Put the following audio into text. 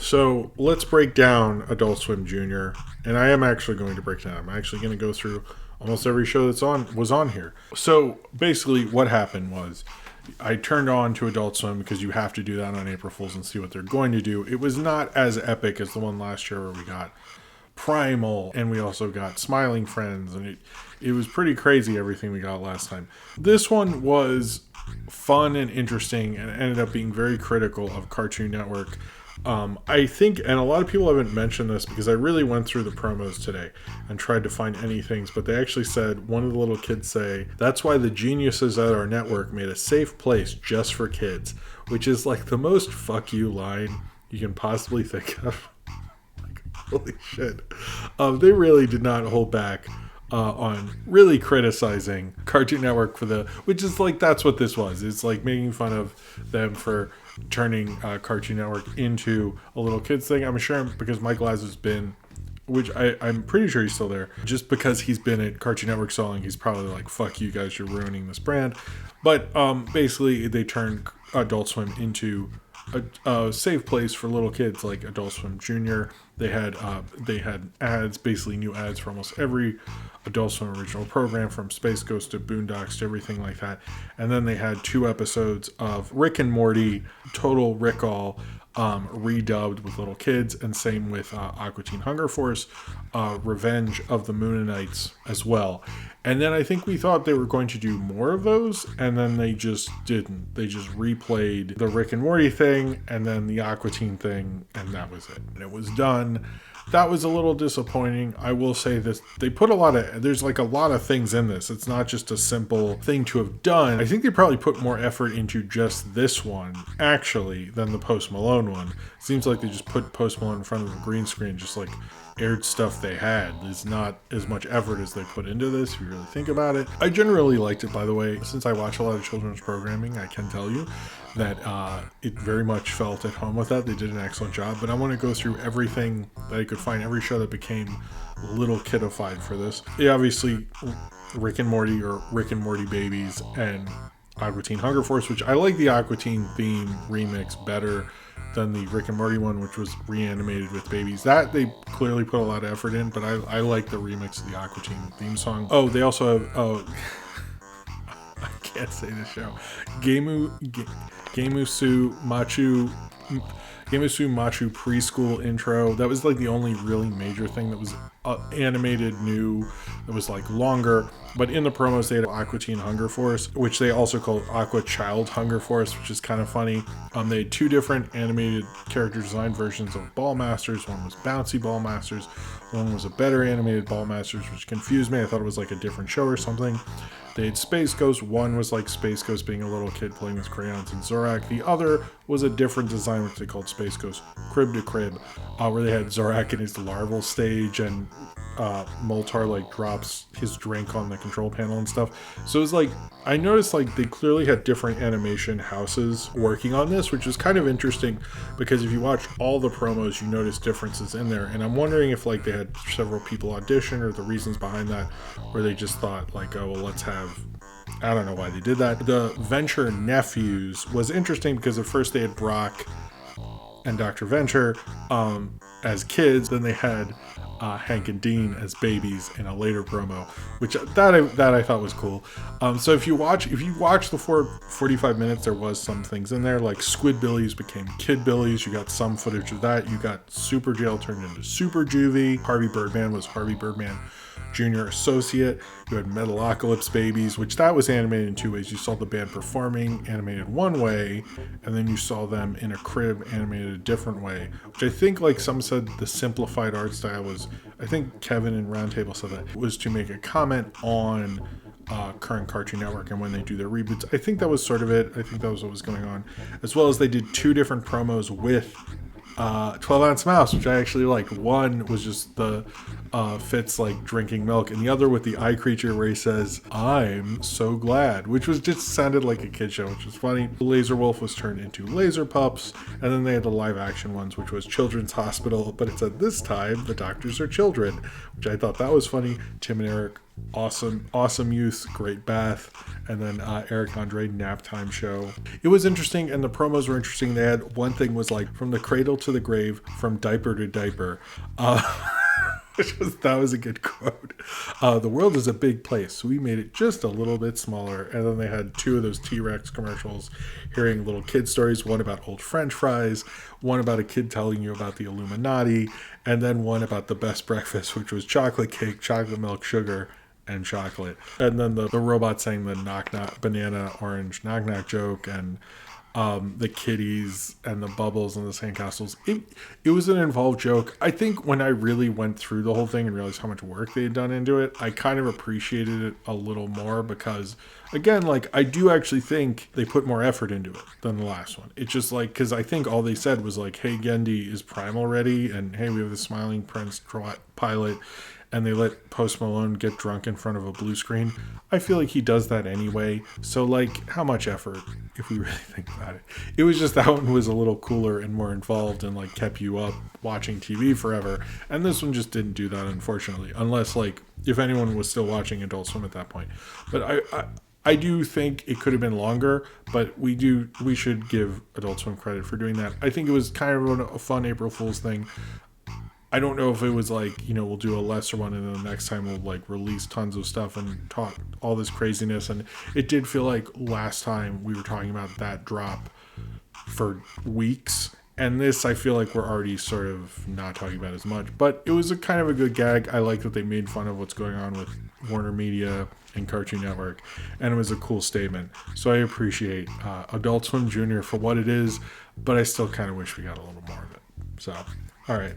So let's break down Adult Swim Junior, and I am actually going to break down. I'm actually going to go through almost every show was on here. So basically, what happened was I turned on to Adult Swim because you have to do that on April Fools and see what they're going to do. It was not as epic as the one last year where we got Primal and we also got Smiling Friends, and it was pretty crazy everything we got last time. This one was fun and interesting and ended up being very critical of Cartoon Network. I think, and a lot of people haven't mentioned this because I really went through the promos today and tried to find any things, but they actually said, one of the little kids say, that's why the geniuses at our network made a safe place just for kids, which is like the most fuck you line you can possibly think of. Like, holy shit. They really did not hold back on really criticizing Cartoon Network which is like, that's what this was. It's like making fun of them for turning Cartoon Network into a little kids thing. I'm sure because Mike Lazar's been, which I'm pretty sure he's still there, just because he's been at Cartoon Network so long, he's probably like, fuck you guys, you're ruining this brand. But basically they turned Adult Swim into a safe place for little kids like Adult Swim Junior. They had ads, basically new ads for almost every Adult Swim original program, from Space Ghost to Boondocks to everything like that. And then they had 2 episodes of Rick and Morty, Total Recall, redubbed with little kids, and same with Aqua Teen Hunger Force, Revenge of the Mooninites as well. And then I think we thought they were going to do more of those, and then they just didn't. They just replayed the Rick and Morty thing and then the Aqua Teen thing, and that was it. And it was done. That was a little disappointing. I will say this, there's like a lot of things in this. It's not just a simple thing to have done. I think they probably put more effort into just this one, actually, than the Post Malone one. It seems like they just put Post Malone in front of a green screen, just like aired stuff they had. There's not as much effort as they put into this, if you really think about it. I generally liked it, by the way. Since I watch a lot of children's programming, I can tell you that it very much felt at home with that. They did an excellent job, but I want to go through everything that I could find, every show that became a little kidified for this. Yeah, obviously, Rick and Morty, or Rick and Morty Babies, and Aqua Teen Hunger Force, which I like the Aqua Teen theme remix better than the Rick and Morty one, which was reanimated with babies. That they clearly put a lot of effort in, but I like the remix of the Aqua Teen theme song. Oh, they also have, I can't say this show, Gemusu Machu preschool intro. That was like the only really major thing that was animated new, that was like longer. But in the promos they had Aqua Teen Hunger Force, which they also called Aqua Child Hunger Force, which is kind of funny. They had 2 different animated character design versions of Ball Masters. One was Bouncy Ball Masters, one was a better animated Ball Masters, which confused me. I thought it was like a different show or something. They had Space Ghost. One was like Space Ghost being a little kid playing with crayons and Zorak. The other was a different design, which they called Space Ghost Crib to Crib, where they had Zorak in his larval stage, and Moltar like drops his drink on the control panel and stuff. So it was like, I noticed like they clearly had different animation houses working on this, which was kind of interesting because if you watch all the promos, you notice differences in there. And I'm wondering if like they had several people audition, or the reasons behind that, or they just thought like, oh, well, let's have, I don't know why they did that. The Venture Nephews was interesting because at first they had Brock and Dr. Venture as kids, then they had Hank and Dean as babies in a later promo, which that I thought was cool. So if you watch the 45 minutes, there was some things in there, like Squidbillies became Kid Billies. You got some footage of that. You got Super Jail turned into Super Juvie. Harvey Birdman was Harvey Birdman Junior Associate. You had Metalocalypse Babies, which that was animated in 2 ways. You saw the band performing animated one way, and then you saw them in a crib animated a different way, which I think, like some said, the simplified art style was, I think Kevin in Roundtable said that, was to make a comment on current Cartoon Network and when they do their reboots. I think that was sort of it. I think that was what was going on, as well as they did 2 different promos with 12 Ounce Mouse, which I actually like. One was just the Fitz like drinking milk, and the other with the eye creature where he says, "I'm so glad," which was just sounded like a kid show, which was funny. The Laser Wolf was turned into Laser Pups, and then they had the live action ones, which was Children's Hospital, but it said this time the doctors are children, which I thought that was funny. Tim and Eric, awesome youth, great bath. And then Eric Andre nap time show. It was interesting, and the promos were interesting. They had one thing was like from the cradle to the grave, from diaper to diaper. That was a good quote. The world is a big place, so we made it just a little bit smaller. And then they had two of those T-Rex commercials, hearing little kid stories, one about old French fries, one about a kid telling you about the Illuminati, and then one about the best breakfast, which was chocolate cake, chocolate milk, sugar, and chocolate. And then the robot saying the knock knock banana orange knock knock joke, and the kitties and the bubbles and the sandcastles. It was an involved joke. I think when I really went through the whole thing and realized how much work they had done into it, I kind of appreciated it a little more, because again, like, I do actually think they put more effort into it than the last one. It's just like, because I think all they said was like, hey, Gendy is primal ready, and hey, we have the Smiling Prince pilot, and they let Post Malone get drunk in front of a blue screen. I feel like he does that anyway. So, like, how much effort, if we really think about it? It was just that one was a little cooler and more involved and, like, kept you up watching TV forever. And this one just didn't do that, unfortunately. Unless, like, if anyone was still watching Adult Swim at that point. But I do think it could have been longer, but we should give Adult Swim credit for doing that. I think it was kind of a fun April Fool's thing. I don't know if it was like, we'll do a lesser one and then the next time we'll like release tons of stuff and talk all this craziness. And it did feel like last time we were talking about that drop for weeks. And this, I feel like we're already sort of not talking about as much. But it was a kind of a good gag. I like that they made fun of what's going on with Warner Media and Cartoon Network. And it was a cool statement. So I appreciate Adult Swim Jr. for what it is. But I still kind of wish we got a little more of it. So, all right.